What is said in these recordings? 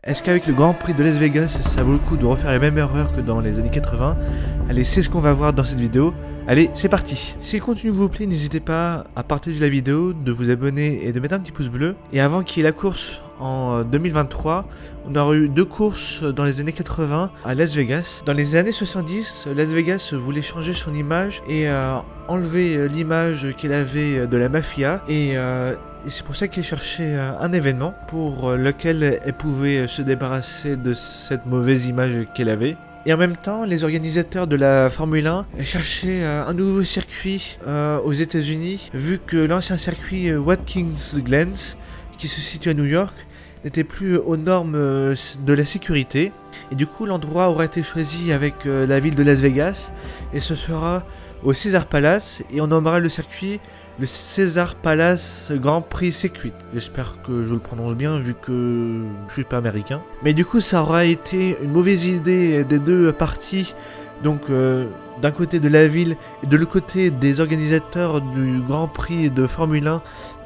Est-ce qu'avec le Grand Prix de Las Vegas, ça vaut le coup de refaire les mêmes erreurs que dans les années 80? Allez, c'est ce qu'on va voir dans cette vidéo. Allez, c'est parti. Si le contenu vous plaît, n'hésitez pas à partager la vidéo, de vous abonner et de mettre un petit pouce bleu. Et avant qu'il y ait la course en 2023, on aura eu deux courses dans les années 80 à Las Vegas. Dans les années 70, Las Vegas voulait changer son image et enlever l'image qu'elle avait de la mafia et c'est pour ça qu'elle cherchait un événement pour lequel elle pouvait se débarrasser de cette mauvaise image qu'elle avait. Et en même temps, les organisateurs de la Formule 1 cherchaient un nouveau circuit aux États-Unis, vu que l'ancien circuit Watkins Glen, qui se situe à New York, n'était plus aux normes de la sécurité. Et du coup, l'endroit aura été choisi avec la ville de Las Vegas, et ce sera au Caesars Palace, et on nommera le circuit le Caesars Palace Grand Prix Circuit. J'espère que je le prononce bien vu que je suis pas américain. Mais du coup, ça aura été une mauvaise idée des deux parties. Donc d'un côté de la ville et de l'autre côté des organisateurs du Grand Prix de Formule 1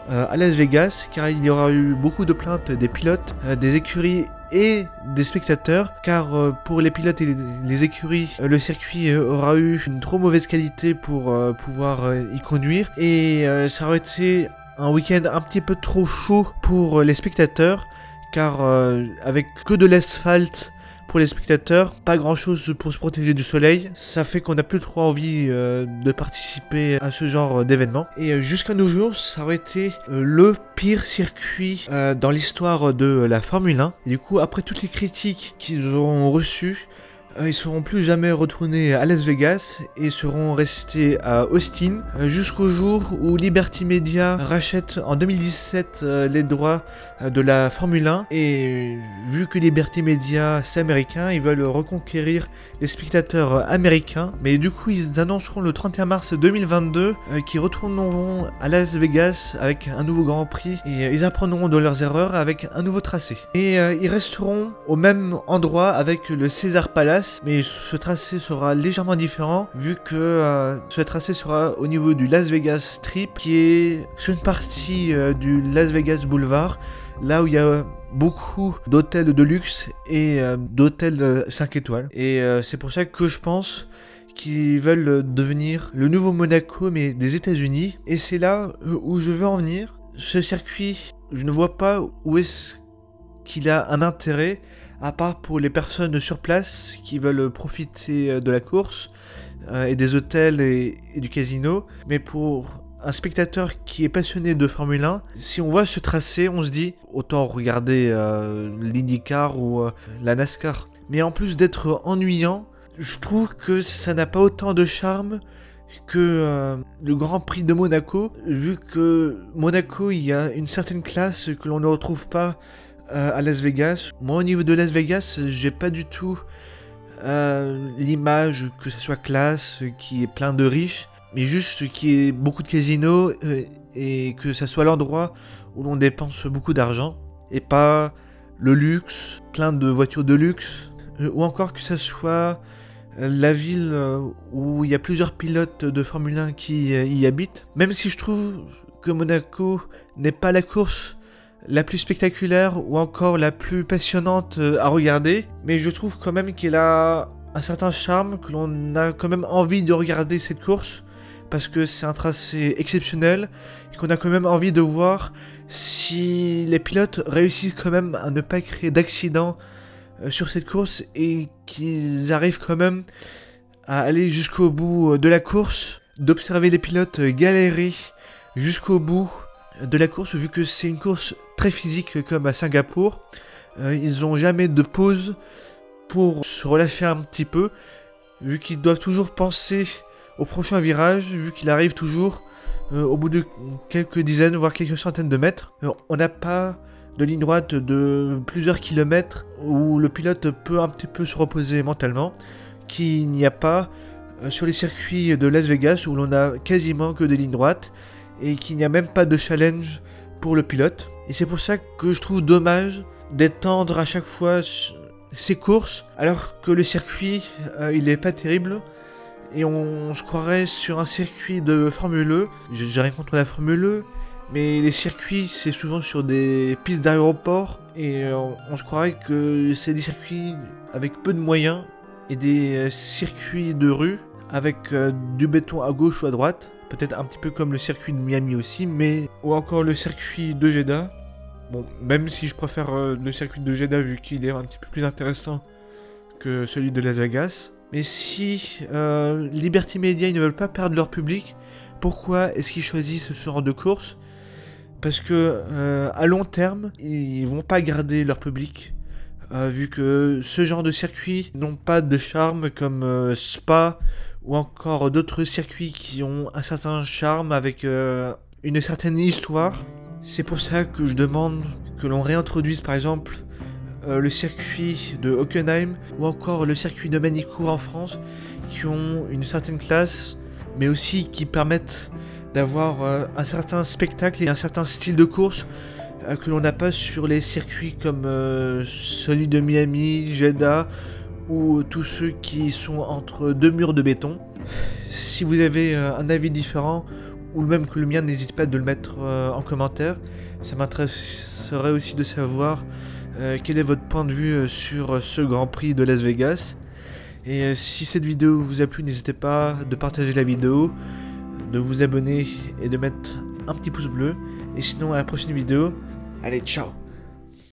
à Las Vegas, car il y aura eu beaucoup de plaintes des pilotes, des écuries et des spectateurs, car pour les pilotes et les écuries, le circuit aura eu une trop mauvaise qualité pour pouvoir y conduire, et ça aurait été un week-end un petit peu trop chaud pour les spectateurs, car avec que de l'asphalte pour les spectateurs, pas grand chose pour se protéger du soleil, ça fait qu'on n'a plus trop envie de participer à ce genre d'événement. Et jusqu'à nos jours, ça aurait été le pire circuit dans l'histoire de la Formule 1. Et du coup, après toutes les critiques qu'ils auront reçues, ils seront plus jamais retournés à Las Vegas et seront restés à Austin jusqu'au jour où Liberty Media rachète en 2017 les droits de la Formule 1, et vu que Liberty Media c'est américain, ils veulent reconquérir les spectateurs américains, mais du coup ils annonceront le 31 mars 2022 qu'ils retourneront à Las Vegas avec un nouveau Grand Prix, et ils apprendront de leurs erreurs avec un nouveau tracé, et ils resteront au même endroit avec le Caesars Palace, mais ce tracé sera légèrement différent vu que ce tracé sera au niveau du Las Vegas Strip, qui est sur une partie du Las Vegas Boulevard, là où il y a beaucoup d'hôtels de luxe et d'hôtels 5 étoiles. Et c'est pour ça que je pense qu'ils veulent devenir le nouveau Monaco mais des États-Unis. Et c'est là où je veux en venir. Ce circuit, je ne vois pas où est-ce qu'il a un intérêt, à part pour les personnes sur place qui veulent profiter de la course et des hôtels et du casino. Mais pour un spectateur qui est passionné de Formule 1, si on voit ce tracé, on se dit autant regarder l'IndyCar ou la NASCAR. Mais en plus d'être ennuyant, je trouve que ça n'a pas autant de charme que le Grand Prix de Monaco, vu que Monaco, il y a une certaine classe que l'on ne retrouve pas à Las Vegas. Moi, au niveau de Las Vegas, j'ai pas du tout l'image que ça soit classe, qui est plein de riches, mais juste qu'il y ait beaucoup de casinos et que ça soit l'endroit où l'on dépense beaucoup d'argent, et pas le luxe, plein de voitures de luxe, ou encore que ça soit la ville où il y a plusieurs pilotes de Formule 1 qui y habitent. Même si je trouve que Monaco n'est pas la course la plus spectaculaire ou encore la plus passionnante à regarder, mais je trouve quand même qu'elle a un certain charme, que l'on a quand même envie de regarder cette course, parce que c'est un tracé exceptionnel, et qu'on a quand même envie de voir si les pilotes réussissent quand même à ne pas créer d'accidents sur cette course, et qu'ils arrivent quand même à aller jusqu'au bout de la course, d'observer les pilotes galérer jusqu'au bout de la course, vu que c'est une course très physique comme à Singapour. Ils n'ont jamais de pause pour se relâcher un petit peu, vu qu'ils doivent toujours penser au prochain virage, vu qu'il arrive toujours au bout de quelques dizaines, voire quelques centaines de mètres. On n'a pas de ligne droite de plusieurs kilomètres où le pilote peut un petit peu se reposer mentalement, qu'il n'y a pas sur les circuits de Las Vegas, où l'on a quasiment que des lignes droites, et qu'il n'y a même pas de challenge pour le pilote. Et c'est pour ça que je trouve dommage d'étendre à chaque fois ces courses, alors que le circuit, il est pas terrible, et on se croirait sur un circuit de Formule E. J'ai rien contre la Formule E, mais les circuits, c'est souvent sur des pistes d'aéroport, Et on se croirait que c'est des circuits avec peu de moyens et des circuits de rue avec du béton à gauche ou à droite. Peut-être un petit peu comme le circuit de Miami aussi, mais ou encore le circuit de Jeddah. Bon, même si je préfère le circuit de Jeddah vu qu'il est un petit peu plus intéressant que celui de Las Vegas. Mais si Liberty Media ils ne veulent pas perdre leur public, pourquoi est-ce qu'ils choisissent ce genre de course? Parce que à long terme, ils vont pas garder leur public, vu que ce genre de circuits n'ont pas de charme comme Spa ou encore d'autres circuits qui ont un certain charme avec une certaine histoire. C'est pour ça que je demande que l'on réintroduise par exemple le circuit de Hockenheim ou encore le circuit de Manicourt en France, qui ont une certaine classe, mais aussi qui permettent d'avoir un certain spectacle et un certain style de course que l'on n'a pas sur les circuits comme celui de Miami, Jeddah ou tous ceux qui sont entre deux murs de béton. Si vous avez un avis différent ou même que le mien, n'hésitez pas de le mettre en commentaire. Ça m'intéresserait aussi de savoir quel est votre point de vue sur ce Grand Prix de Las Vegas. Et si cette vidéo vous a plu, n'hésitez pas de partager la vidéo, de vous abonner et de mettre un petit pouce bleu. Et sinon à la prochaine vidéo, allez ciao.